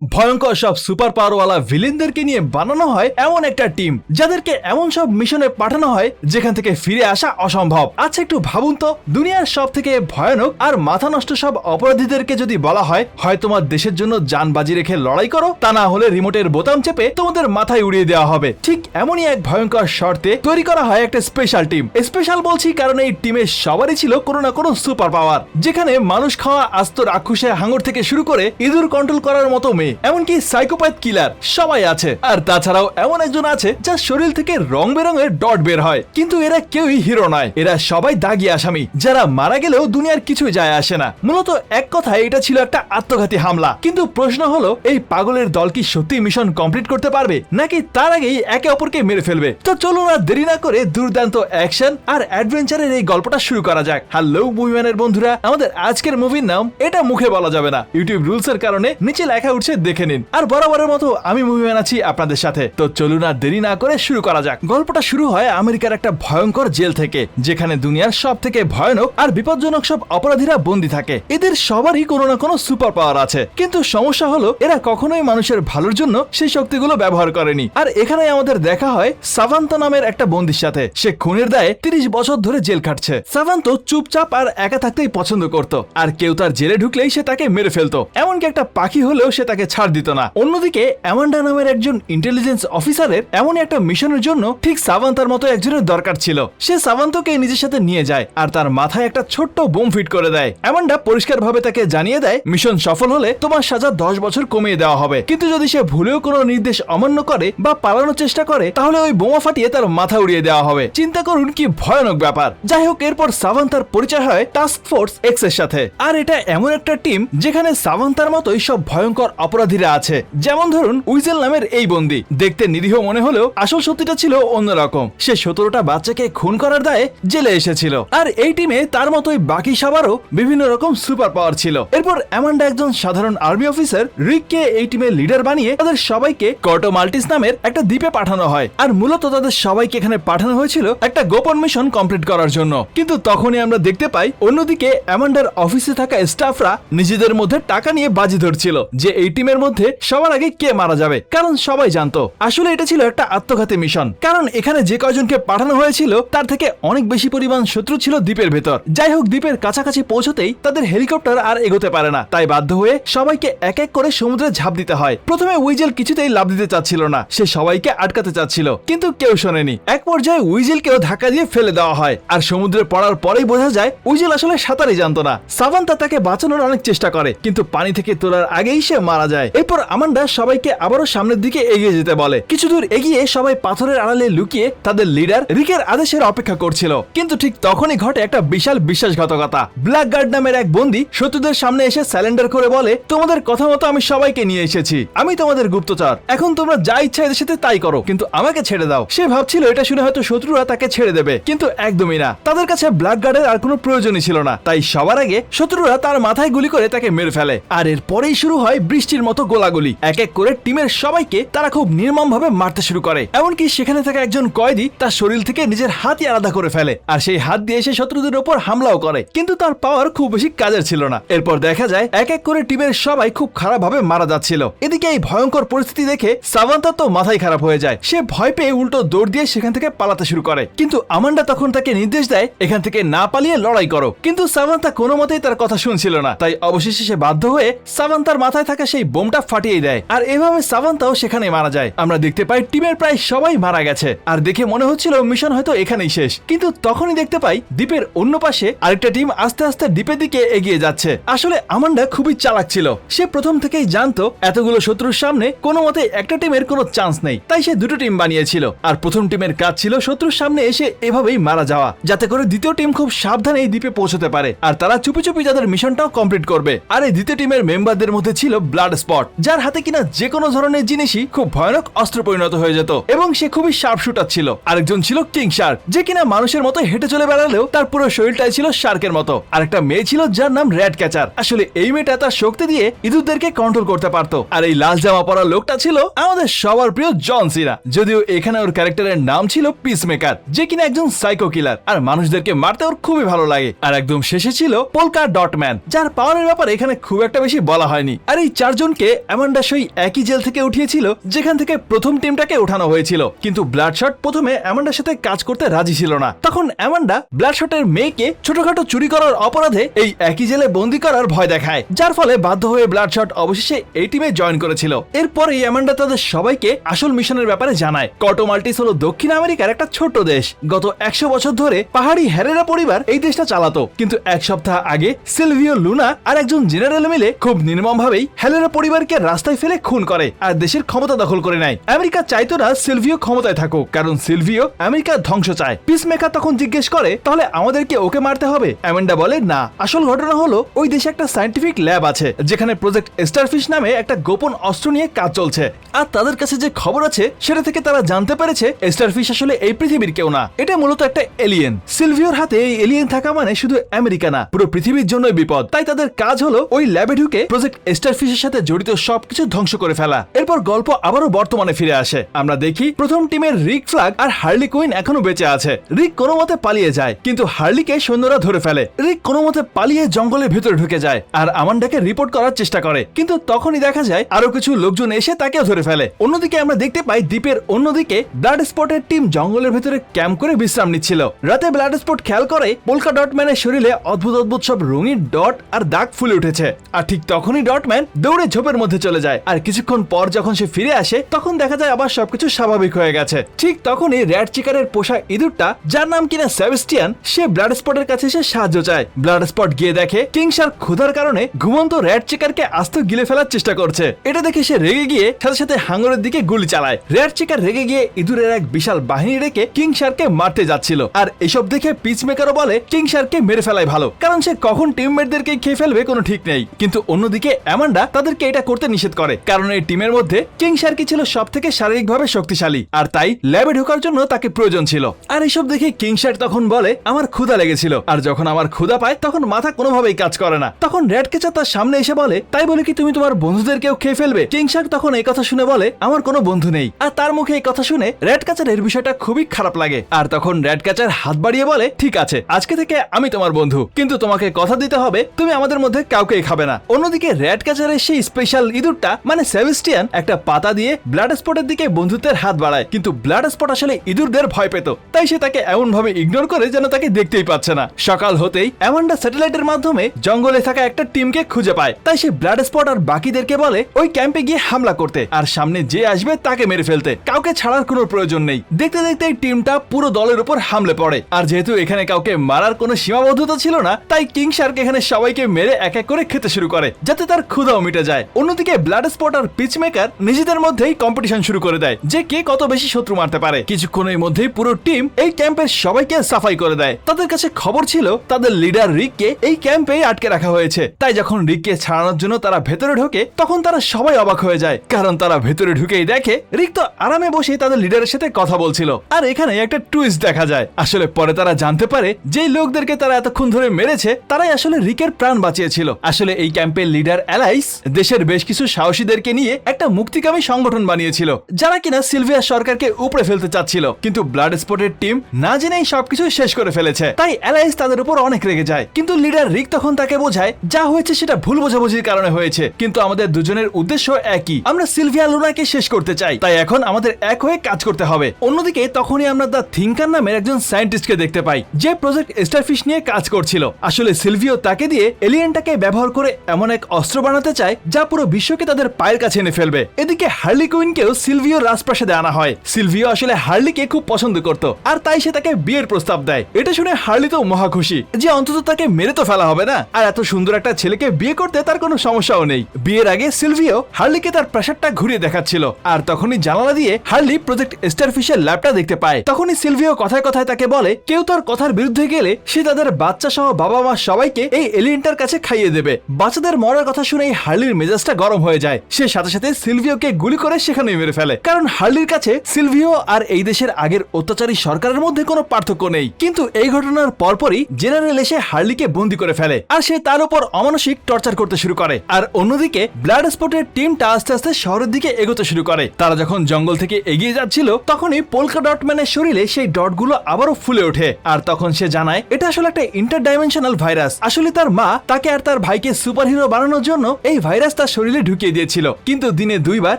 ভয়ঙ্কর সব সুপার পাওয়ারওয়ালা ভিলেনদেরকে নিয়ে বানানো হয় এমন একটা টিম যাদেরকে এমন সব মিশনে পাঠানো হয় যেখান থেকে ফিরে আসা অসম্ভব। আচ্ছা একটু ভাবুন তো, দুনিয়ার সব থেকে ভয়ানক আর মাথা নষ্ট সব অপরাধীদেরকে যদি বলা হয় তোমার দেশের জন্য জান বাজি রেখে লড়াই করো, তা না হলে রিমোটের বোতাম চেপে তোমাদের মাথায় উড়িয়ে দেওয়া হবে। ঠিক এমনই এক ভয়ঙ্কর শর্তে তৈরি করা হয় একটা স্পেশাল টিম। স্পেশাল বলছি কারণ এই টিমের সবারই ছিল কোনো না কোনো সুপার পাওয়ার, যেখানে মানুষ খাওয়া আস্ত রাক্ষসের হাঙর থেকে শুরু করে ইঁদুর কন্ট্রোল করার মতো মেয়ে, এমনকি সাইকোপ্যাথ কিলার সবাই আছে। আর তাছাড়াও এমন একজন আছে যার শরীর থেকে রং বেরঙের ডট বের হয়। কিন্তু এরা কেউই হিরো নয়, এরা সবাই দাগি আসামি যারা মারা গেলেও দুনিয়ার কিছুই যায় আসে না। মূলত এক কথায় এটা ছিল একটা আত্মঘাতী হামলা। কিন্তু প্রশ্ন হলো, এই পাগলের দল কি সত্যি মিশন কমপ্লিট করতে পারবে, নাকি তার আগেই একে অপরকে মেরে ফেলবে? তো চলুন আর দেরি না করে দুর্দান্ত অ্যাকশন আর অ্যাডভেঞ্চারের এই গল্পটা শুরু করা যাক। হ্যালো মুভিম্যানের বন্ধুরা, আমাদের আজকের মুভির নাম এটা মুখে বলা যাবে না, ইউটিউব রুলস এর কারণে নিচে লেখা উঠছে, দেখে নিন। আর বরাবরের মতো আমি মুভিম্যান আছি আপনাদের সাথে। তো চলুন আর দেরি না করে শুরু করা যাক। গল্পটা শুরু হয় আমেরিকার একটা ভয়ঙ্কর জেল থেকে, যেখানে দুনিয়ার সব থেকে ভয়ানক আর বিপজ্জনক সব অপরাধীরা বন্দী থাকে। এদের সবারই কোনো না কোনো সুপার পাওয়ার আছে, কিন্তু সমস্যা হলো এরা কখনোই মানুষের ভালোর জন্য সেই শক্তিগুলো ব্যবহার করেনি। আর এখানে আমাদের দেখা হয় সাভান্তা নামের একটা বন্দীর সাথে। সে খুনের দায়ে 30 বছর ধরে জেল খাটছে। সাভান্তো চুপচাপ আর একা থাকতেই পছন্দ করত, আর কেউ তার জেলে ঢুকলেই সে তাকে মেরে ফেলতো। এমনকি একটা পাখি হলেও সে তাকে ছাড় দিত না। অন্যদিকে অ্যামান্ডা নামের একজন ইন্টেলিজেন্স অফিসারের এমন একটা মিশনের জন্য ঠিক সাভান্তার মতো একজনের দরকার ছিল। সে সাভান্তকে নিজের সাথে নিয়ে যায় আর তার মাথায় একটা ছোট্ট বোম ফিট করে দেয়। অ্যামান্ডা পরিষ্কারভাবে তাকে জানিয়ে দেয়, মিশন সফল হলে তোমার সাজা 10 বছর কমিয়ে দেওয়া হবে, কিন্তু যদি সে ভুলেও কোনো নির্দেশ অমান্য করে বা পালানোর চেষ্টা করে, তাহলে ওই বোমা ফাটিয়ে তার মাথা উড়িয়ে দেওয়া হবে। চিন্তা করুন কি ভয়ানক ব্যাপার। যাই হোক, এরপর সাভান্তার পরিচয় হয় টাস্ক ফোর্স এক্স এর সাথে। আর এটা এমন একটা টিম যেখানে সাভান্তার মতোই সব ভয়ঙ্কর অপরাধীরা আছে। যেমন ধরুন উইজেল নামের এই বন্দী, দেখতে নিরীহ মনে হলেও আসল সত্যিটা ছিল অন্যরকম। সে 17টা বাচ্চাকে খুন করার দায়ে জেলে এসেছিল। আর এই টিমে তার মতোই বাকি সবারও বিভিন্ন রকম সুপার পাওয়ার ছিল। এরপর অ্যামান্ডা একজন সাধারণ আর্মি অফিসার রিককে এই টিমের লিডার বানিয়ে তাদের সবাইকে কর্টো মাল্টিস নামের একটা দ্বীপে পাঠানো হয়। আর মূলত তাদের সবাইকে এখানে পাঠানো হয়েছিল একটা গোপন মিশন কমপ্লিট করার জন্য। কিন্তু তখনই আমরা দেখতে পাই অন্যদিকে অ্যামান্ডার অফিসে থাকা স্টাফরা নিজেদের মধ্যে টাকা নিয়ে বাজি ধরছিল যে এই টিমের মধ্যে সবার আগে কে মারা যাবে, কারণ সবাই জানতো আসলে এটা ছিল একটা আত্মঘাতী মিশন। কারণ এখানে যে কয়জনকে পাঠানো হয়েছিল তার থেকে অনেক বেশি পরিমাণ শত্রু ছিল দ্বীপের ভেতর। যাই হোক, দ্বীপের কাছাকাছি পৌঁছতেই তাদের হেলিকপ্টার আর এগোতে পারে না, তাই বাধ্য হয়ে সবাইকে এক এক করে সমুদ্রে ঝাঁপ দিতে হয়। প্রথমে উইজেল কিছুতেই লাফ দিতে চাচ্ছিল না, সে সবাইকে আটকাতে চাচ্ছিল, কিন্তু কেউ শোনেনি। এক পর্যায়ে উইজেলকেও ধাক্কা দিয়ে ফেলে দেওয়া হয়। আর সমুদ্রে পড়ার পরেই বোঝা যায় উইজেল আসলে সাঁতারই জানতো না। সাভান্তা তাকে বাঁচানোর অনেক চেষ্টা করে, কিন্তু পানি থেকে তোলার আগেই সে মারা যায়। এরপর আমান্ডা সবাইকে আবারও সামনের দিকে এগিয়ে যেতে বলে। কিছু দূর এগিয়ে সবাই পাথরের আড়ালে লুকিয়ে তাদের লিডার রিকের আদেশের অপেক্ষা করছিল। কিন্তু ঠিক তখনই ঘটে একটা বিশাল বিশ্বাসঘাতকতা। ব্ল্যাক গার্ড নামের এক বন্দী শত্রুদের সামনে এসে স্যালেন্ডার করে বলে, তোমাদের কথা মতো আমি সবাইকে নিয়ে এসেছি, আমি তোমাদের গুপ্তচর, এখন তোমরা যা ইচ্ছা এদের সাথে তাই করো, কিন্তু আমাকে ছেড়ে দাও। সে ভাবছিল এটা শুনে হয়তো শত্রুরা তাকে ছেড়ে দেবে, কিন্তু একদমই না। তাদের কাছে ব্ল্যাক গার্ডের আর কোনো প্রয়োজনই ছিল না, তাই সবার আগে শত্রুরা তার মাথায় গুলি করে তাকে মেরে ফেলে। আর এরপরেই শুরু হয় বৃষ্টির মতো গোলাগুলি। এক এক করে টিমের সবাইকে তারা খুব নির্মমভাবে মারতে শুরু করে। এমনকি সেখানে থাকা একজন কয়েদি তার শরীর থেকে নিজের হাতই আলাদা করে ফেলে, আর সেই হাত দিয়ে সে শত্রুদের উপর হামলাও করে, কিন্তু তার পাওয়ার খুব বেশি কাজের ছিল না। এরপর দেখা যায় এক এক করে টিমের সবাই খুব খারাপভাবে মারা যাচ্ছিল। এদিকে এই ভয়ঙ্কর পরিস্থিতি দেখে সাভান্তা তো মাথায় খারাপ হয়ে যায়। সে ভয় পেয়ে উল্টো দৌড় দিয়ে সেখান থেকে পালাতে শুরু করে, কিন্তু আমান্ডা তখন তাকে নির্দেশ দেয় এখান থেকে না পালিয়ে লড়াই করো। কিন্তু সাভান্তা কোনো মতেই তার কথা শুনছিল না, তাই অবশেষে সে বাধ্য হয়ে সাভান্তার মাথায় থাকা সেই বোমটা ফাটিয়ে দেয়। আর এভাবে সাভান্তাও সেখানে মারা যায়। আমরা দেখতে পাই টিমের প্রায় সবাই মারা গেছে, আর দেখে মনে হচ্ছিল মিশন হয়তো এখানেই শেষ। কিন্তু তখনই দেখতে পাই দ্বীপের অন্য পাশে আরেকটা টিম আস্তে আস্তে দ্বীপের দিকে এগিয়ে যাচ্ছে। আসলে আমান্ডা খুবই চালাক ছিল, সে প্রথম থেকেই জানতো এতগুলো শত্রুর সামনে কোনো মতে একটা টিমের কোনো চান্স নেই, তাই সে দুটো টিম বানিয়েছিল। আর প্রথম টিমের কাজ ছিল শত্রুর সামনে এসে এভাবেই মারা যাওয়া, যাতে করে দ্বিতীয় টিম খুব সাবধানে এই দ্বীপে পৌঁছতে পারে, আর তারা চুপি চুপি তাদের মিশনটাও কমপ্লিট করবে। আর এই দ্বিতীয় টিমের মেম্বারদের মধ্যে ছিল ব্লাড স্পট, যার হাতে কিনা যে কোনো ধরনের জিনিসই খুব ভয়ানক অস্ত্র পরিণত হয়ে যেত, এবং সে খুবই শার্প শুটার ছিল। আরেকজন ছিল কিং শার্ক, যে কিনা মানুষের মতো হেঁটে চলে বেড়ালেও তার পুরো শরীরটাই ছিল শার্কের মতো। আর একটা মেয়ে ছিল যার নাম র্যাট ক্যাচার। আসলে এই মেয়েটা তার শক্তি দিয়ে ইঁদুরদেরকে কন্ট্রোল করতে পারতো। আর এই লাল জামা পরা লোকটা ছিল আমাদের সবার প্রিয় জন সিনা, যদিও এখানে ওর ক্যারেক্টারের নাম ছিল পিস মেকার, যে কিনা একজন সাইকো কিলার, আর মানুষদেরকে মারতে ওর খুবই ভালো লাগে। আর একদম শেষে ছিল পোলকা ডট ম্যান, যার পাওয়ারের ব্যাপারে এখানে খুব একটা বেশি বলা হয়নি। আর এই চারজন কুইনকে অ্যামান্ডা সেই একই জেল থেকে উঠিয়েছিল যেখান থেকে প্রথম টিমটাকে ওঠানো হয়েছিল, কিন্তু ব্লাডশট প্রথমে অ্যামান্ডার সাথে কাজ করতে রাজি ছিল না। তখন অ্যামান্ডা ব্লাডশটের মেয়েকে ছোটখাটো চুরি করার অপরাধে এই একই জেলে বন্দি করার ভয় দেখায়, যার ফলে বাধ্য হয়ে ব্লাডশট অবশেষে এই টিমে জয়েন করেছিল। এরপরেই অ্যামান্ডা তাদের সবাইকে আসল মিশনের ব্যাপারে জানায়। কটো মাল্টিস হলো দক্ষিণ আমেরিকার একটা ছোট্ট দেশ। গত 100 বছর ধরে পাহাড়ি হেরেরা পরিবার এই দেশটা চালাতো, কিন্তু এক সপ্তাহ আগে সিলভিও লুনা আর একজন জেনারেল মিলে খুব নির্মমভাবেই হেরেরা পরিবারকে রাস্তায় ফেলে খুন করে আর দেশের ক্ষমতা দখল করে নেয়। আমেরিকা চাইতো না সিলভিও ক্ষমতায় থাকুক, কারণ সিলভিও আমেরিকার ধ্বংস চায়। পিসমেকার তখন জিজ্ঞেস করে, তাহলে আমাদেরকে ওকে মারতে হবে? অ্যামান্ডা বলে, না, আসল ঘটনা হলো ওই দেশে একটা সায়েন্টিফিক ল্যাব আছে যেখানে প্রজেক্ট স্টারফিশ নামে একটা গোপন অস্ত্র নিয়ে কাজ চলছে, আর তাদের কাছে যে খবর আছে সেটা থেকে তারা জানতে পেরেছে স্টারফিশ আসলে এই পৃথিবীর কেউ না, এটা মূলত একটা এলিয়েন। সিলভিওর হাতে এই এলিয়েন থাকা মানে শুধু আমেরিকা না, পুরো পৃথিবীর জন্যই বিপদ। তাই তাদের কাজ হলো ওই ল্যাবে ঢুকে প্রজেক্ট স্টারফিশের সাথে জড়িত সবকিছু ধ্বংস করে ফেলা। এরপর গল্প আবারও বর্তমানে ফিরে আসে। আমরা দেখি প্রথম টিমের রিক ফ্ল্যাগ আর হার্লি কুইন এখনো বেঁচে আছে। রিক কোনো মতে পালিয়ে যায়, কিন্তু হার্লিকে সৈন্যরা ধরে ফেলে। রিক কোনো মতে পালিয়ে জঙ্গলের ভেতরে ঢুকে যায় আর আমান্ডাকে রিপোর্ট করার চেষ্টা করে, কিন্তু তখনই দেখা যায় আরো কিছু লোকজন এসে তাকেও ধরে ফেলে। অন্যদিকে আমরা দেখতে পাই দ্বীপের অন্যদিকে ব্লাড স্পটের টিম জঙ্গলের ভেতরে ক্যাম্প করে বিশ্রাম নিচ্ছিল। রাতে ব্লাড স্পট খেয়াল করে পোলকা ডটম্যানের শরীরে অদ্ভুত অদ্ভুত সব রঙিন ডট আর দাগ ফুলে উঠেছে, আর ঠিক তখনই ডটম্যান দৌড়ে ঝোপের মধ্যে চলে যায়। আর কিছুক্ষণ পর যখন সে ফিরে আসে তখন দেখা যায় আবার সবকিছু স্বাভাবিক হয়ে গেছে। ঠিক তখনই র্যাট চিকারের পোষা ইঁদুরটা, যার নাম কিনা সেবাস্টিয়ান, সে ব্লাড স্পটের কাছে এসে সাহায্য চায়। ব্লাড স্পট গিয়ে দেখে কিং শার্ক ক্ষুধার কারণে ঘুমন্ত র্যাট চিকারকে আস্ত গিলে ফেলার চেষ্টা করছে। এটা দেখে সে রেগে গিয়ে সাথে সাথে হাঙ্গরের দিকে গুলি চালায়। র্যাট চিকার রেগে গিয়ে ইঁদুরের এক বিশাল বাহিনী রেখে কিং শার্ককে মারতে যাচ্ছিল, আর এসব দেখে পিচমেকারও বলে কিং শার্ককে মেরে ফেলাই ভালো, কারণ সে কখন টিমমেটদেরকে খেয়ে ফেলবে কোনো ঠিক নেই। কিন্তু অন্যদিকে অ্যামান্ডা তাদেরকে এটা করতে নিষেধ করে, কারণ এই টিমের মধ্যে কিং শার্কই ছিল সব থেকে শারীরিকভাবে শক্তিশালী, আর তাই ল্যাবে ঢোকার জন্য তাকে প্রয়োজন ছিল। আর এসব দেখে কিং শার্ক তখন বলে, আমার ক্ষুধা লেগেছিল, আর যখন আমার ক্ষুধা পায় তখন মাথা কোনোভাবেই কাজ করে না। তখন রেড কেচার তার সামনে এসে বলে, তাই বলে কি তুমি তোমার বন্ধুদেরকেও খেয়ে ফেলবে? কিং শার্ক তখন এই কথা শুনে বলে, আমার কোনো বন্ধু নেই। আর তার মুখে এই কথা শুনে রেড ক্যাচার এর বিষয়টা খুবই খারাপ লাগে, আর তখন রেড ক্যাচার হাত বাড়িয়ে বলে, ঠিক আছে, আজকে থেকে আমি তোমার বন্ধু, কিন্তু তোমাকে কথা দিতে হবে তুমি আমাদের মধ্যে কাউকেই খাবে না। অন্যদিকে রেড ক্যাচারের সেই স্পেশাল ইঁদুরটা মানে সেবাস্টিয়ান একটা পাতা দিয়ে ব্লাড স্পটের দিকে বন্ধুত্বের হাত বাড়ায়, কিন্তু ব্লাড স্পট আসলে ইঁদুরদের ভয় পেত, তাই সে তাকে এমন ভাবে ইগনোর করে যেন তাকে দেখতেই পাচ্ছে না। সকাল হতেই অ্যামান্ডা স্যাটেলাইটের মাধ্যমে জঙ্গলে থাকা একটা টিমকে খুঁজে পায়, তাই সে ব্লাড স্পট আর বাকিদেরকে বলে ওই ক্যাম্পে গিয়ে হামলা করতে, আর সামনে যে আসবে তাকে মেরে ফেলতে, কাউকে ছাড়ার কোনো প্রয়োজন নেই। দেখতে দেখতে এই টিমটা পুরো দলের উপর হামলে পড়ে, আর যেহেতু এখানে কাউকে মারার কোনো সীমাবদ্ধতা ছিল না, তাই কিং শার্ক এখানে সবাইকে মেরে এক এক করে খেতে শুরু করে যাতে তার ক্ষুধাও মিটে যায়। অন্যদিকে ব্লাড স্পট আর পিচমেকার নিজেদের মধ্যেই কম্পিটিশন শুরু করে দেয় যে কে কত বেশি শত্রু মারতে পারে। কিছুক্ষণের মধ্যেই পুরো টিম এই ক্যাম্পের সবাইকে সাফাই করে দেয়। তাদের কাছে খবর ছিল তাদের লিডার রিককে এই ক্যাম্পে আটকে রাখা হয়েছে, তাই যখন রিককে ছাড়ানোর জন্য তারা ভেতরে ঢোকে তখন তারা সবাই অবাক হয়ে যায়, কারণ তারা ভেতরে ঢুকেই দেখে রিক তো আরামে বসে তাদের লিডারের সাথে কথা বলছিল। আর এখানে একটা টুইস্ট দেখা যায়, আসলে পরে তারা জানতে পারে যে লোকদেরকে তারা এতক্ষণ ধরে মেরেছে তারাই আসলে রিকের প্রাণ বাঁচিয়েছিল। আসলে এই ক্যাম্পের লিডার অ্যালাইস দেশের বেশ কিছু সাহসীদেরকে নিয়ে একটা মুক্তিকামী সংগঠন বানিয়েছিল, যারা কিনা সিলভিয়া সরকারকে উপড়ে ফেলতে চাচ্ছিল, কিন্তু ব্লাড স্পটের টিম না জেনেই সবকিছু শেষ করে ফেলেছে, তাই অ্যালাইস তাদের উপর অনেক রেগে যায়। কিন্তু লিডার রিক তখন তাকে বোঝায় যা হয়েছে সেটা ভুল বোঝাবুঝির কারণে হয়েছে, কিন্তু আমাদের দুজনের উদ্দেশ্য একই, আমরা সিলভিয়া লুনাকে শেষ করতে চাই, তাই এখন আমাদের এক হয়ে কাজ করতে হবে। অন্যদিকে তখনই আমরা দ্য থিঙ্কার নামের একজন সায়েন্টিস্টকে দেখতে পাই যে প্রজেক্ট স্টারফিশ নিয়ে কাজ করছিল। আসলে সিলভিও তাকে দিয়ে এলিয়েনটাকে ব্যবহার করে এমন এক অস্ত্র বানাতে চায় যা পুরো বিশ্বকে তাদের পায়ের কাছে এনে ফেলবে। এদিকে হার্লি কুইনকেও সিলভিও রাজপ্রাসাদে আনা হয়। সিলভিও আসলে হার্লিকে খুব পছন্দ করত, আর তাই সে তাকে বিয়ের প্রস্তাব দেয়। এটা শুনে হার্লি তো মহা খুশি যে অন্তত তাকে মেরে তো ফেলা হবে না, আর এত সুন্দর একটা ছেলেকে বিয়ে করতে তার কোনো সমস্যাও নেই। বিয়ের আগে সিলভিও হার্লিকে তার প্রাসাদটা ঘুরিয়ে দেখাচ্ছিল, আর তখনই জানালা দিয়ে হার্লি প্রজেক্ট স্টারফিশের ল্যাবটা দেখতে পায়। তখনই সিলভিও কথায় কথায় তাকে বলে কেউ তার কথার বিরুদ্ধে গেলে সে তাদের বাচ্চা সহ বাবা মা সবাইকে এই এলিয়েনটার কাছে খাইয়ে দেবে। বাচ্চাদের মরার কথা শুনেই হার্লির মেজাজটা গরম হয়ে যায়, সে সাথে সাথে সিলভিওকে গুলি করে সেখানেই মেরে ফেলে, কারণ হার্লির কাছে সিলভিও আর এই দেশের আগের অত্যাচারী সরকারের মধ্যে কোনো পার্থক্য নেই। কিন্তু এই ঘটনার পরপরই জেনারেল এসে হার্লিকে বন্দি করে ফেলে, আর সে তার উপর অমানসিক টর্চার করতে শুরু করে। আর অন্যদিকে ব্লাড স্পটের টিমটা আস্তে আস্তে শহরের দিকে দিকে এগোতে শুরু করে। তারা যখন জঙ্গল থেকে এগিয়ে যাচ্ছিল তখনই পোল্কা ডট ম্যানের শরীরে সেই ডটগুলো আবারও ফুলে ওঠে। আর তখন সে জানায় এটা আসলে একটা ইন্টারডাইমেনশনাল ভাইরাস। আসলে তার মা তাকে আর তার ভাইকে সুপারহিরো বানানোর জন্য এই ভাইরাস তার শরীরে ঢুকিয়ে দিয়েছিল, কিন্তু দিনে 2 বার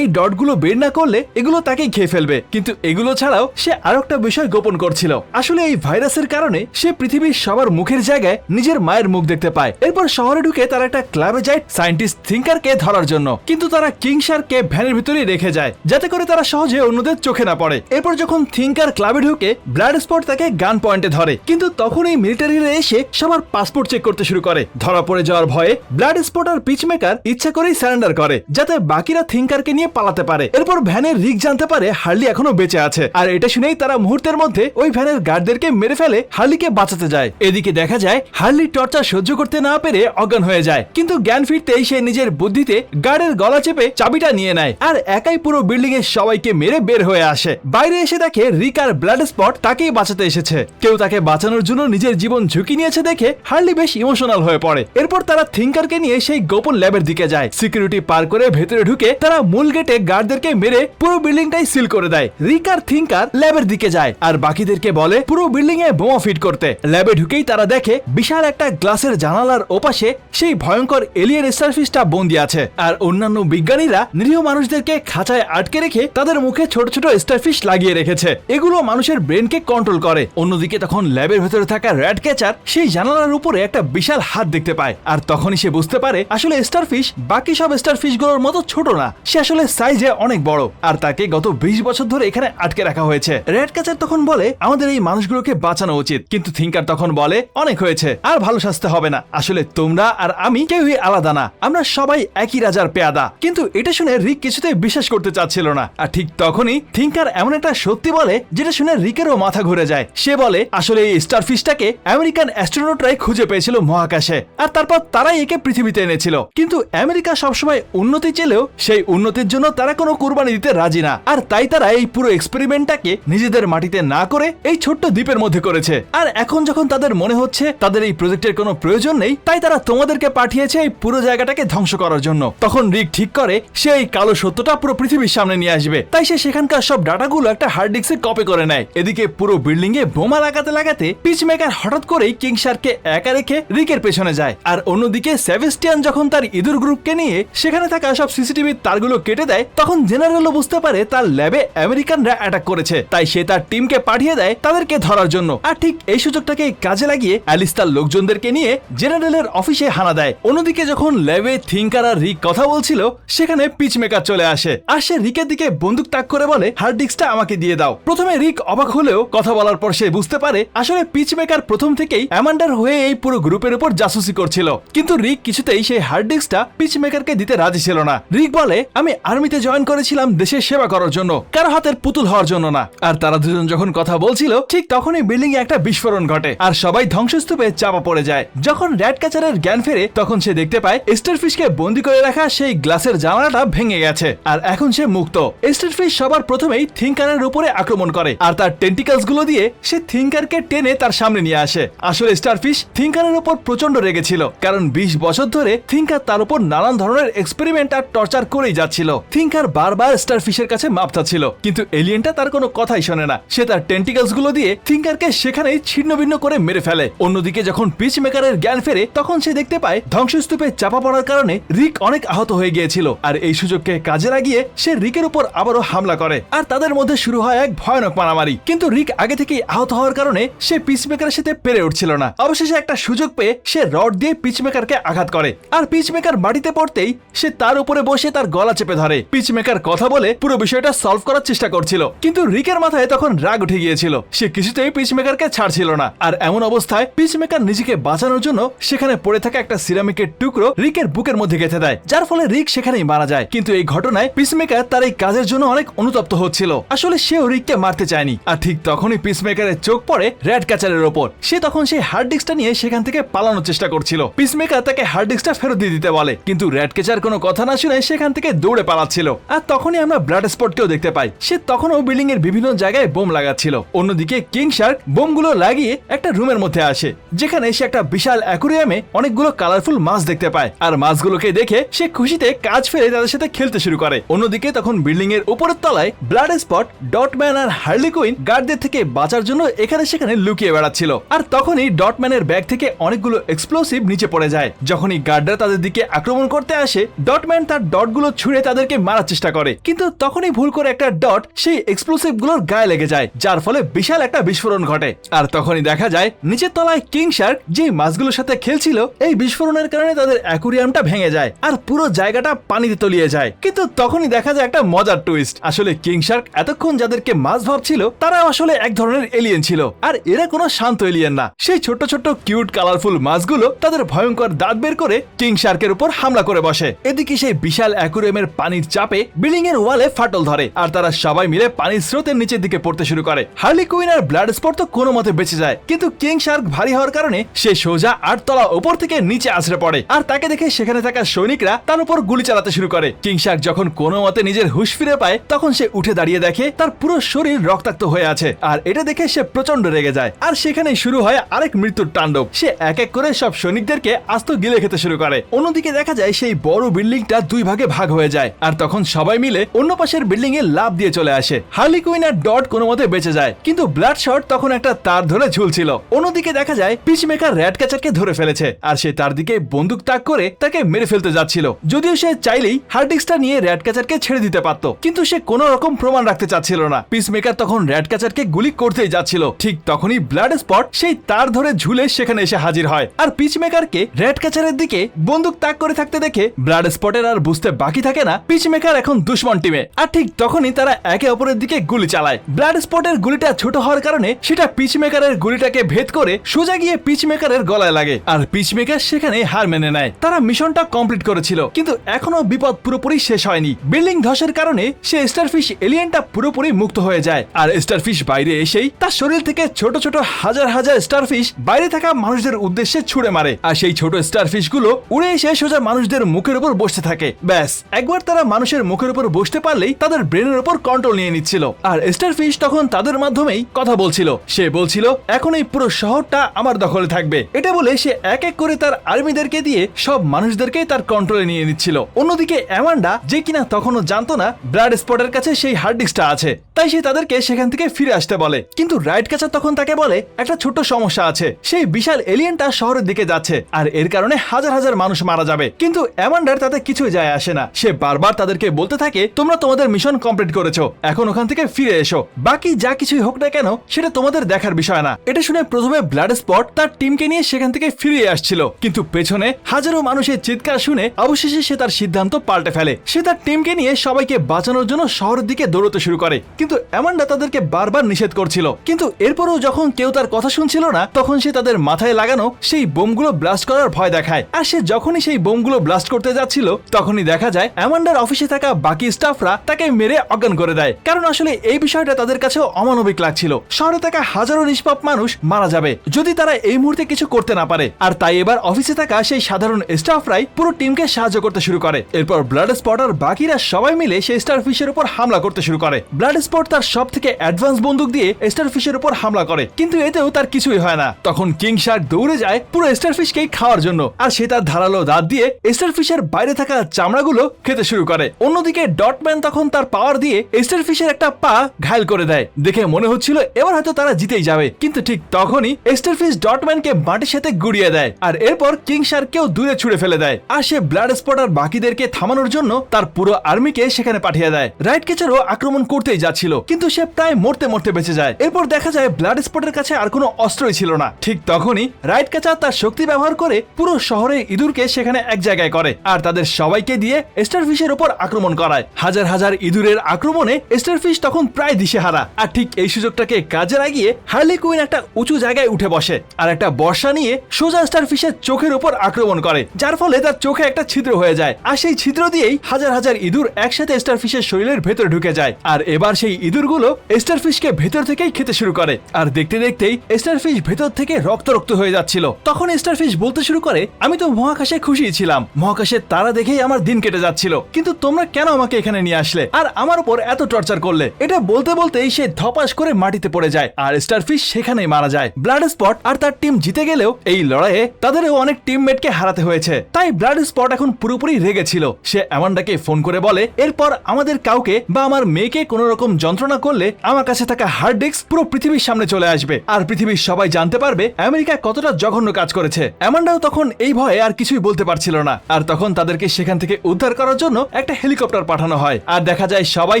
এই ডটগুলো বের না করলে এগুলো তাকেই খেয়ে ফেলবে। কিন্তু এগুলো ছাড়াও সে আরো একটা বিষয় গোপন করছিল। আসলে এই ভাইরাসের কারণে সে পৃথিবীর সবার মুখের জায়গায় নিজের মায়ের মুখ দেখতে পায়। এরপর শহরে ঢুকে তারা একটা ক্লাবে যায় সায়েন্টিস্ট থিঙ্কারকে ধরার জন্য, কিন্তু তারা কিং শার্ককে ভ্যানের ভিতরেই রেখে যায় যাতে করে তারা সহজে অন্যদের চোখে না পড়ে। এরপর যখন থিঙ্কার ক্লাবে ঢুকে ব্লাড স্পট তাকে গান পয়েন্টে ধরে, কিন্তু তখন এই মিলিটারিরা এসে সবার পাসপোর্ট চেক করতে শুরু করে। ধরা পড়ে যাওয়ার ভয়ে ব্লাড স্পট আর পিচমেকার ইচ্ছা করেই সারেন্ডার করে যাতে বাকিরা থিঙ্কারকে নিয়ে পালাতে পারে। এরপর ভ্যানের রিক জানতে পারে হার্লি এখনো বেঁচে আছে, আর এটা শুনেই তারা মুহূর্তের মধ্যে ওই ভ্যানের গার্ডদেরকে মেরে ফেলে হার্লিকে বাঁচাতে যায়। এদিকে দেখা যায় হার্লি টর্চার সহ্য করতে না পেরে অজ্ঞান হয়ে যায়, কিন্তু জ্ঞান ফিরতেই সে নিজের বুদ্ধিতে গার্ডের গলা চেপে চাবিটা নিয়ে নেয় আর একাই পুরো বিল্ডিং এর সবাইকে মেরে বের হয়ে আসে। বাইরে এসে দেখে রিক আর ব্লাড স্পট তাকেই বাঁচাতে এসেছে। কেউ তাকে বাঁচানোর জন্য নিজের জীবন ঝুঁকি নিয়েছে দেখে হার্লি বেশ ইমোশনাল হয়ে পড়ে। এরপর তারা থিঙ্কারকে নিয়ে সেই গোপন ল্যাবের দিকে যায়। সিকিউরিটি পার করে ভেতরে ঢুকে তারা মূল গেটে গার্ডদেরকে মেরে পুরো বিল্ডিংটাই সিল করে দেয়। রিক আর থিঙ্কার ল্যাবের দিকে যায় আর বাকিদেরকে বলে পুরো বিল্ডিং এ বোমা ফিট করতে। ল্যাবে ঢুকেই তারা দেখে বিশাল একটা গ্লাসের জানালার ওপাশে সেই ভয়ঙ্কর এলিয়েন স্টারফিশটা বন্দি আছে, আর অন্যান্য বিজ্ঞানীরা নিরীহ মানুষদেরকে খাঁচায় আটকে রেখে তাদের মুখে ছোট ছোট স্টারফিশ লাগিয়ে রেখেছে। এগুলো মানুষের ব্রেনকে কন্ট্রোল করে। অন্যদিকে তখন ল্যাবের ভেতরে থাকা র্যাট ক্যাচার সেই জানালার উপরে একটা বিশাল হাত দেখতে পায়, আর তখনই সে বুঝতে পারে আসলে স্টারফিশ বাকি সব স্টারফিশ গুলোর মতো ছোট না, সে আসলে সাইজে অনেক বড়, আর তাকে গত 20 বছর ধরে এখানে আটকে রাখা হয়েছে। র্যাট ক্যাচার তখন বলে আমাদের এই মানুষগুলোকে বাঁচানো উচিত, কিন্তু থিঙ্কার তখন বলে অনেক হয়েছে, আর ভালো শাস্তি হবে না। আসলে তোমরা আর আমি কেউই আলাদা না, আমরা সবাই একই রাজার পেয়াদা। কিন্তু এটা শুনে রিক কিছুতেই বিশ্বাস করতে চাচ্ছিল না, আর ঠিক তখনই থিঙ্কার এমন একটা সত্যি বলে যেটা শুনে রিকেরও মাথা ঘুরে যায়। সে বলে আসলে এই স্টারফিশটাকে আমেরিকান অ্যাস্ট্রোনটরাই খুঁজে পেয়েছিল মহাকাশে, আর তারপর তারাই একে পৃথিবীতে এনেছিল। কিন্তু আমেরিকা সবসময় উন্নতি চেলেও সেই উন্নতির জন্য তারা কোনো কুরবানি দিতে রাজি না, আর তাই তারা এই পুরো এক্সপেরিমেন্টটাকে নিজেদের মাটিতে না করে এই ছোট্ট দ্বীপের মধ্যে করেছে। আর এখন যখন তাদের মনে হচ্ছে তাদের এই প্রজেক্টের কোনো প্রয়োজন নেই, তাই তারা তোমাদেরকে পাঠিয়েছে এই পুরো জায়গাটাকে ধ্বংস করার জন্য। তখন রিক ঠিক করে সে এই কালো সত্যটা পুরো পৃথিবীর সামনে নিয়ে আসবে, তাই সে সেখানকার সব ডাটাগুলো একটা হার্ড ডিস্কে কপি করে নেয়। এদিকে পুরো বিল্ডিং এ বোমা লাগাতে লাগাতে পিচমেকার হঠাৎ করেই কিং শার্ককে একা রেখে রিকের পেছনে যায়, আর অন্যদিকে সেভেস্টিয়ান যখন তার ইঁদুর গ্রুপকে নিয়ে সেখানে থাকা সব সিসিটিভির তারগুলো কেটে দেয়, তখন জেনারেলও বুঝতে পারে তার ল্যাবে আমেরিকানরা অ্যাটাক করেছে, তাই সে তার টিমকে পাঠিয়ে দেয় তাদেরকে ধরার জন্য। আর ঠিক এই সুযোগটাকে কাজে লাগিয়ে অ্যালিস তার লোকজনদেরকে নিয়ে জেনারেলের অফিসে হানা দেয়। অন্যদিকে যখন ল্যাবে থিঙ্কার আর রিক কথা বলছিল সেখানে পিচমেকার চলে আসে, আর সে রিকের দিকে বন্দুক তাক করে বলে হার্ড ডিস্কটা আমাকে দিয়ে দাও। প্রথমে রিক অবাক হলেও কথা বলার পর সে বুঝতে পারে আসলে পিচমেকার প্রথম থেকেই অ্যামান্ডার হয়ে এই পুরো গ্রুপের উপর জাসুসি করছিল, কিন্তু রিক কিছুতেই সেই হার্ড ডিস্কটা পিচমেকারকে দিতে রাজি ছিল না। রিক বলে আমি আর্মিতে জয়েন করেছিলাম দেশের সেবা করার জন্য, কারো হাতের পুতুল হওয়ার জন্য না। আর তারা দুজন যখন কথা বলছিল ঠিক তখনই বিল্ডিং এ একটা বিস্ফোরণ ঘটে আর সবাই ধ্বংসস্তূপে চাপা পড়ে যায়। যখন র্যাট ক্যাচারের জ্ঞান ফেরে তখন সে দেখতে পায় স্টারফিশকে বন্দি করে রাখা সেই গ্লাসের জানালাটা ভেঙে গেছে, আর এখন সে মুক্ত। স্টারফিশ সবার প্রথমেই থিঙ্কারের উপরে আক্রমণ করে আর তার টেন্টিকলস গুলো দিয়ে সে থিঙ্কারকে টেনে তার সামনে নিয়ে আসে। আসলে স্টারফিশ থিঙ্কারের উপর প্রচন্ড রেগেছিল, কারণ 20 বছর ধরে থিঙ্কার তার উপর নানান ধরনের এক্সপেরিমেন্ট আর টর্চার করেই যাচ্ছিল। থিঙ্কার বারবার স্টারফিশের কাছে মাপ চাচ্ছিল, কিন্তু এলিয়েনটা তার কোনো কথাই শোনে না। সে তার টেন্টিকলস গুলো দিয়ে থিঙ্কারকে সেখানেই ছিন্ন ভিন্ন করে মেরে ফেলে। অন্যদিকে যখন পিচমেকারের জ্ঞান ফেরে তখন সে দেখতে পায় ধ্বংসস্তূপে চাপা পড়ার কারণে রিক অনেক আহত হয়ে গিয়েছিল, আর এই সুযোগকে কাজে লাগিয়ে সে রিকের উপর আবারও হামলা করে, আর তাদের মধ্যে শুরু হয় এক ভয়ানক মারামারি। কিন্তু রিক আগে থেকেই আহত হওয়ার কারণে সে পিচমেকারের সাথে পেরে উঠছিল না। অবশেষে একটা সুযোগ পেয়ে সে রড দিয়ে পিচমেকারকে আঘাত করে, আর পিচমেকার মাটিতে পড়তেই সে তার উপরে বসে তার গলা চেপে ধরে। পিচমেকার কথা বলে পুরো বিষয়টা সলভ করার চেষ্টা করছিল, কিন্তু রিকের মাথায় তখন রাগ উঠে গিয়েছিল। সে কিছুতেই পিচমেকারকে ছাড়ছিল না, আর এমন অবস্থায় পিচমেকার নিজেকে বাঁচানোর জন্য সেখানে পড়ে থাকা একটা সিরামিকের টুকরো রিকের বুকের মধ্যে গেঁথে দেয়, যার ফলে রিক সেখানেই মারা যায়। কিন্তু এই ঘটনায় পিচমেকার তার এই কাজের জন্য অনেক অনুতপ্ত হচ্ছিল। আসলে সেও রিককে মারতে চায়নি। আর ঠিক তখনই পিচমেকারের চোখ পড়ে র্যাট ক্যাচারের ওপর। সে তখন সেই হার্ড ডিস্কটা নিয়ে সেখান থেকে পালানোর চেষ্টা করছিল। পিচমেকার তাকে হার্ড ডিস্কটা ফেরত দিয়ে দিতে বলে, কিন্তু র্যাট ক্যাচার কোনো কথা না শুনে সেখান থেকে দৌড়ে পালাচ্ছিল। আর তখনই আমরা ব্লাড স্পটকেও দেখতে পাই, সে তখনও বিল্ডিং এর বিভিন্ন জায়গায় বোম লাগাচ্ছিল। অন্যদিকে কিং শার্ক বোমগুলো লাগিয়ে একটা রুমের মধ্যে আসে, যেখানে সে একটা বিশাল অ্যাকুরিয়ামে অনেকগুলো কালারফুল মাছ দেখতে পায়, আর মাছগুলোকে দেখে সে খুশিতে কাজ ফেলে তাদের সাথে খেলতে শুরু করে। অন্যদিকে তখন বিল্ডিং এর উপরের তলায় ব্লাড স্পট, ডটম্যান আর হার্লি কুইন গার্ডদের থেকে বাঁচার জন্য এখানে সেখানে লুকিয়ে বেড়াচ্ছিল। আর তখনই ডটম্যানের ব্যাগ থেকে অনেকগুলো এক্সপ্লোসিভ নিচে পড়ে যায়। যখনই গার্ডরা তাদের দিকে আক্রমণ করতে আসে, ডটম্যান তার ডটগুলো ছুঁড়ে তাদেরকে মারার চেষ্টা করে, কিন্তু তখনই ভুল করে একটা ডট সেই এক্সপ্লোসিভ গুলোর গায়ে লেগে যায়, যার ফলে বিশাল একটা বিস্ফোরণ ঘটে। আর তখনই দেখা যায় নিচের তলায় কিং শার্ক যে মাছগুলোর সাথে খেলছিল, এই বিস্ফোরণের কারণে তাদের অ্যাকুরিয়ামটা ভেঙে যায় আর পুরো জায়গাটা পানিতে তলিয়ে যায়। কিন্তু তখনই দেখা যায় একটা মজার টুইস্ট। আসলে কিং শার্ক এতক্ষণ যাদেরকে মাছ ভাবছিল তারা আসলে এক ধরনের এলিয়েন ছিল, আর এরা কোনো শান্ত এলিয়েন না। সেই ছোট ছোট কিউট কালারফুল মাছগুলো তাদের ভয়ঙ্কর দাঁত বের করে কিং শার্কের উপর হামলা করে বসে। এদিকে সেই বিশাল অ্যাকুরিয়ামের পানির চাপে বিল্ডিং এর ওয়ালে ফাটল ধরে, আর তারা সবাই মিলে পানির স্রোতের নিচের দিকে পড়তে শুরু করে। হার্লি কুইন আর ব্লাড স্পট তো কোনো মতে বেঁচে যায়, কিন্তু কিং শার্ক ভারী হওয়ার কারণে সে সোজা 8 তলা উপর থেকে নিচে আছড়ে পড়ে, আর তাকে দেখে সেখানে থাকা সৈনিকরা তার উপর গুলি চালাতে শুরু করে। কিং শার্ক যখন কোনো মতে নিজের হুঁশ ফিরে পায়, তখন সে উঠে দাঁড়িয়ে দেখে তার পুরো শরীর রক্তাক্ত হয়ে আছে, আর এটা দেখে সে প্রচন্ড রেগে যায়। আর সেখানেই শুরু হয় আরেক মৃত্যুর তাণ্ডব। সে এক এক করে সব সৈনিকদেরকে আস্ত গিলে খেতে শুরু করে। অন্যদিকে দেখা যায় সেই বড় বিল্ডিংটা 2 ভাগে ভাগ হয়ে যায়, আর তখন সবাই মিলে অন্য পাশের বিল্ডিং এ লাফ দিয়ে চলে আসে। হার্লি কুইন আর ডট কোনো মতে বেঁচে যায়, কিন্তু ব্লাড শট তখন একটা তার ধরে ঝুলছিল। অন্যদিকে দেখা যায় পিচমেকার র্যাট ক্যাচারকে ধরে ফেলেছে, আর সে তার দিকে বন্দুক তাক করে তাকে মেরে ফেলতে যাচ্ছিল। যদিও সে চাইলেই হার্ড ডিস্কটা নিয়ে র্যাট ক্যাচারকে ছেড়ে দিতে পারত, কিন্তু সে কোনো রকম প্রমাণ রাখতে চাচ্ছিল না। পিচমেকার তখন র্যাট ক্যাচারকে গুলি করতেই যাচ্ছিল, ঠিক তখনই ব্লাড স্পট সেই তার ধরে ঝুলে সেখানে এসে হাজির হয়, আর পিচমেকারকে র্যাট ক্যাচারের দিকে বন্দুক তাক করে থাকতে দেখে ব্লাড স্পটের আর বুঝতে বাকি থাকে না পিচমেকার এখন দুশ্মন টিমে। আর ঠিক তখনই তারা একে অপরের দিকে গুলি চালায়। ব্লাড স্পটের গুলিটা ছোট হওয়ার কারণে সেটা পিচমেকারের গুলিটাকে ভেদ করে সোজা গিয়ে পিচমেকারের গলায় লাগে, আর পিচমেকার সেখানে হার মেনে নেয়। তারা মিশনটা কমপ্লিট করেছিল, কিন্তু এখনো বিপদ পুরোপুরি শেষ হয়নি। বিল্ডিং ধসের কারণে সে স্টারফিশ এলিয়েনটা পুরোপুরি মুক্ত হয়ে যায়, আর স্টারফিশ বাইরে এসেই তার শরীর থেকে ছোট ছোট হাজার হাজার স্টারফিশ বাইরে থাকা মানুষদের উদ্দেশ্যে ছুড়ে মারে, আর সেই ছোট স্টারফিশ গুলো উড়ে এসে সোজা মানুষদের মুখের উপর বসতে থাকে। ব্যাস, একবার তারা মানুষের মুখের উপর বসতে পারলেই তাদের ব্রেনের উপর কন্ট্রোল নিয়ে নিচ্ছিল। আর স্টারফিশ তখন তাদের মাধ্যমেই কথা বলছিল। সে বলছিল এখন এই পুরো শহরটা আমার দখলে থাকবে। এটা বলে সে এক এক করে তার আর্মিদেরকে দিয়ে সব মানুষদেরকে তার কন্ট্রোলে নিয়ে নিচ্ছিল। অন্যদিকে অ্যামান্ডা, যে কিনা তখনও জানতো না ব্লাড স্পটের কাছে সেই হার্ড ডিস্কটা আছে, তাই সে তাদেরকে সেখান থেকে ফিরে আসতে বলে। কিন্তু রাইট ক্যাচার তখন তাকে বলে একটা ছোট্ট সমস্যা আছে, সেই বিশাল এলিয়েনটা শহরের দিকে যাচ্ছে, আর এর কারণে হাজার হাজার মানুষ মারা যাবে। কিন্তু অ্যামান্ডার তাতে কিছুই যায় আসে না। সে বারবার তাদেরকে বলতে থাকে তোমরা তোমাদের মিশন কমপ্লিট করেছো, এখন ওখান থেকে ফিরে এসো, বাকি যা কিছুই হোক না কেন সেটা তোমাদের দেখার বিষয় না। এটা শুনে প্রথমে ব্লাড স্পট তার টিমকে নিয়ে সেখান থেকে ফিরে আসছিল, কিন্তু পেছনে হাজারো মানুষের চিৎকার শুনে অবশেষে সে তার সিদ্ধান্ত পাল্টে ফেলে। সে তার টিমকে নিয়ে সবাইকে বাঁচানোর জন্য শহরের দিকে দৌড়তে শুরু করে, কিন্তু অ্যামান্ডা তাদেরকে বারবার নিষেধ করছিল। কিন্তু এরপরও যখন কেউ তার কথা শুনছিল না, তখন সে তাদের মাথায় লাগানো সেই বোমগুলো ব্লাস্ট করার ভয় দেখায়। আর সে যখনই সেই বোমগুলো ব্লাস্ট করতে যাচ্ছিল, তখনই দেখা যায় অ্যামান্ডার অফিসে থাকা বাকি স্টাফরা তাকে মেরে অজ্ঞান করে দেয়, কারণ আসলে এই বিষয়টা তাদের কাছেও অমানবিক লাগছিল। শহরে থাকা হাজারো নিষ্পাপ মানুষ মারা যাবে যদি তারা এই মুহূর্তে কিছু করতে না পারে, আর তাই এবার অফিসে থাকা সেই সাধারণ স্টাফরাই পুরো টিমকে সাহায্য করতে শুরু করে। এরপর ব্লাড স্পট আর বাকিরা সবাই মিলে সেই স্টারফিশের উপর হামলা করতে শুরু করে। ব্লাড স্পট তার সব থেকে অ্যাডভান্স বন্দুক দিয়ে স্টারফিশের উপর হামলা করে, কিন্তু এতেও তার কিছুই হয় না। তখন কিং শার্ক দৌড়ে যায় পুরো স্টারফিশকে খাওয়ার জন্য, আর সে তার ধারালো দাঁত দিয়ে স্টারফিশের বাইরে থাকা চামড়াগুলো খেতে শুরু করে। অন্যদিকে ডটম্যান তখন তার পাওয়ার দিয়ে স্টারফিশের একটা পা ঘায়ল করে দেয়। দেখে মনে হচ্ছিল এবার হয়তো তারা জিতেই যাবে, কিন্তু ঠিক তখনই স্টারফিশ ডটম্যানকে মাটির সাথে গুড়িয়ে দেয়, আর এরপর কিং শার্ককেও দূরে ছুড়ে ফেলে দেয়। আর সে ব্লাড স্পট আর বাকিদেরকে থামানোর জন্য তার পুরো আর্মিকে সেখানে পাঠিয়ে দেয়। রাইট ক্যাচারও আক্রমণ করতেই যাচ্ছিল, কিন্তু সে প্রায় মরতে মরতে বেঁচে যায়। এরপর দেখা যায় ব্লাড স্পটের কাছে আর কোনো অস্ত্রই ছিল না। ঠিক তখনই রাইট ক্যাচার তার শক্তি ব্যবহার করে পুরো শহরের ইঁদুরকে সেখানে এক জায়গায় করে, আর তাদের সবাইকে দিয়ে স্টারফিশের উপর আক্রমণ করায়। হাজার হাজার ইঁদুরের আক্রমণে স্টারফিশ তখন প্রায় দিশেহারা। আর ঠিক এই সুযোগটাকে কাজে লাগিয়ে হার্লি কুইন একটা উঁচু জায়গায় উঠে বসে, আর একটা বর্ষা নিয়ে সোজা স্টারফিশের চোখের উপর আক্রমণ করে, যার ফলে তার চোখে একটা ছিদ্র হয়ে যায়। আর সেই ছিদ্র দিয়েই হাজার হাজার ইঁদুর একসাথে স্টারফিশের শরীরের ভেতরে ঢুকে যায়। আর এবার সেই ইঁদুরগুলো স্টারফিশকে ভেতর থেকেই খেতে শুরু করে, আর দেখতে দেখতেই স্টারফিশ ভেতর থেকে রক্ত রক্ত হয়ে যাচ্ছিল। তখন স্টারফিশ বলতে শুরু করে আমি তো মহাকাশে খুশি ছিলাম, মহাকাশের তারা দেখেই আমার দিন কেটে যাচ্ছিল, কিন্তু তোমরা কেন আমাকে এখানে নিয়ে আসলে আর আমার উপর এত টর্চার করলে। এটা বলতে বলতেই সে ধপাস করে মাটিতে পড়ে যায়, আর স্টারফিশ সেখানেই মারা যায়। ব্লাড স্পট আর তার টিম জিতে গেলেও এই লড়াইয়ে তাদেরও অনেক টিমমেটকে হারাতে হয়েছে, তাই ব্লাড স্পট এখন পুরোপুরি রেগে ছিল। সে অ্যামান্ডাকে আমাকে ফোন করে বলে এরপর আমাদের কাউকে বা আমার মেয়েকে কোনো রকম যন্ত্রণা করলে আমার কাছে থাকা হার্ড ডিস্ক পুরো পৃথিবীর সামনে চলে আসবে আর পৃথিবীর সবাই জানতে পারবে আমেরিকা কতটা জঘন্য কাজ করেছে। অ্যামান্ডাও তখন এই ভয়ে আর কিছুই বলতে পারছিল না, আর তখন তাদেরকে সেখান থেকে উদ্ধার করার জন্য একটা হেলিকপ্টার পাঠানো হয় আর দেখা যায় সবাই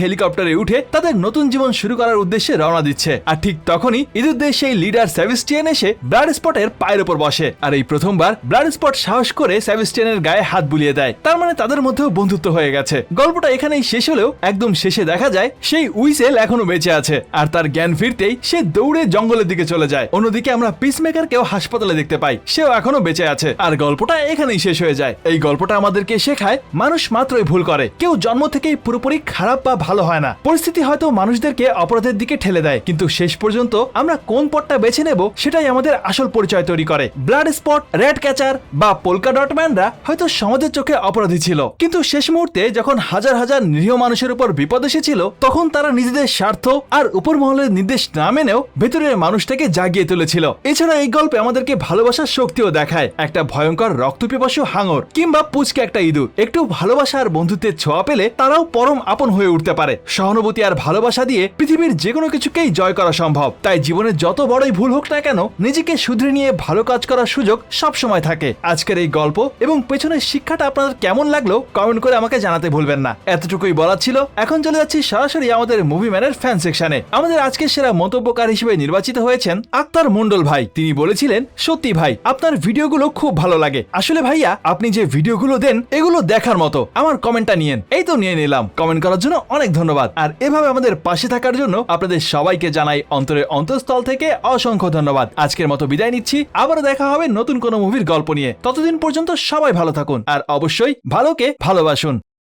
হেলিকপ্টারে উঠে তাদের নতুন জীবন শুরু করার উদ্দেশ্যে রওনা দিচ্ছে। আর ঠিক তখনই ইঁদুরদের সেই লিডার সেবাস্টিয়ান এসে ব্লাড স্পটের পায়ের উপর বসে আর এই প্রথমবার ব্লাড স্পট সাহস করে সেবাস্টিয়ানের গায়ে হাত বুলিয়ে দেয়। তার মানে তাদের মধ্যেও বন্ধুত্ব হয়ে গেছে। গল্পটা এখানেই শেষ হলেও একদম শেষে দেখা যায় সেই উইসেল এখনো বেঁচে আছে আর তার জ্ঞান ফিরতেই সে দৌড়ে জঙ্গলের দিকে চলে যায়। অন্যদিকে আমরা পিসমেকারকেও হাসপাতালে দেখতে পাই, সেও এখনো বেঁচে আছে। আর গল্পটা এখানেই শেষ হয়ে যায়। এই গল্পটা আমাদেরকে শেখায় মানুষ মাত্রই ভুল করে, কেউ জন্ম থেকেই পুরোপুরি খারাপ বা ভালো হয় না। পরিস্থিতি হয়তো মানুষদেরকে অপরাধের দিকে ঠেলে দেয়, কিন্তু শেষ পর্যন্ত আমরা কোন পথটা বেছে নেব সেটাই আমাদের আসল পরিচয় তৈরি করে। ব্লাড স্পট, রেড ক্যাচার বা পোলকা ডট ম্যানরা হয়তো সমাজের চোখে অপরাধী ছিল, কিন্তু শেষ মুহূর্তে যখন হাজার হাজার নিরীহ মানুষের উপর বিপদ এসেছিল তখন তারা নিজেদের স্বার্থ আর উপর মহলের নির্দেশ না মেনেও ভেতরের মানুষটাকে জাগিয়ে তুলেছিল। এছাড়া এই গল্পে আমাদেরকে ভালোবাসার শক্তিও দেখায়। একটা ভয়ঙ্কর রক্তপিপাসু হাঙর কিংবা পুচকে একটা ইঁদুর একটু ভালোবাসা আর বন্ধুত্বের ছোঁয়া পেলে তারাও পরম আপন হয়ে উঠতে পারে। সহানুভূতি আর ভালোবাসা দিয়ে পৃথিবীর যে কোনো কিছুকেই জয় করা সম্ভব। তাই জীবনে যত বড়ই ভুল হোক না কেন নিজেকে শুধরে নিয়ে ভালো কাজ করার সুযোগ সব সময় থাকে। আজকের এই গল্প এবং পেছনের শিক্ষাটা আপনাদের কেমন লাগলো কমেন্ট করে আমাকে জানাতে ভুলবেন না। এতটুকুই বলার ছিল। এখন চলে যাচ্ছি সরাসরি আমাদের মুভি ম্যানের ফ্যান সেকশনে। আমাদের আজকের সেরা মন্তব্যকার হিসেবে নির্বাচিত হয়েছেন আক্তার মন্ডল ভাই। তিনি বলেছিলেন, সত্যি ভাই আপনার ভিডিওগুলো খুব ভালো লাগে। আসলে ভাইয়া আপনি যে ভিডিওগুলো দেন এগুলো দেখার মতো। আমার কমেন্টটা নিয়েন। এই তো নিয়ে নিলাম। কমেন্ট করার জন্য অনেক ধন্যবাদ। আর এভাবে আমাদের পাশে থাকার জন্য আপনাদের সবাইকে জানাই অন্তরের অন্তঃস্থল থেকে অসংখ্য ধন্যবাদ। আজকের মতো বিদায় নিচ্ছি। আবারও দেখা হবে নতুন কোনো মুভির গল্প নিয়ে। ততদিন পর্যন্ত সবাই ভালো থাকুন আর অবশ্যই ভালোকে ভালোবাসুন।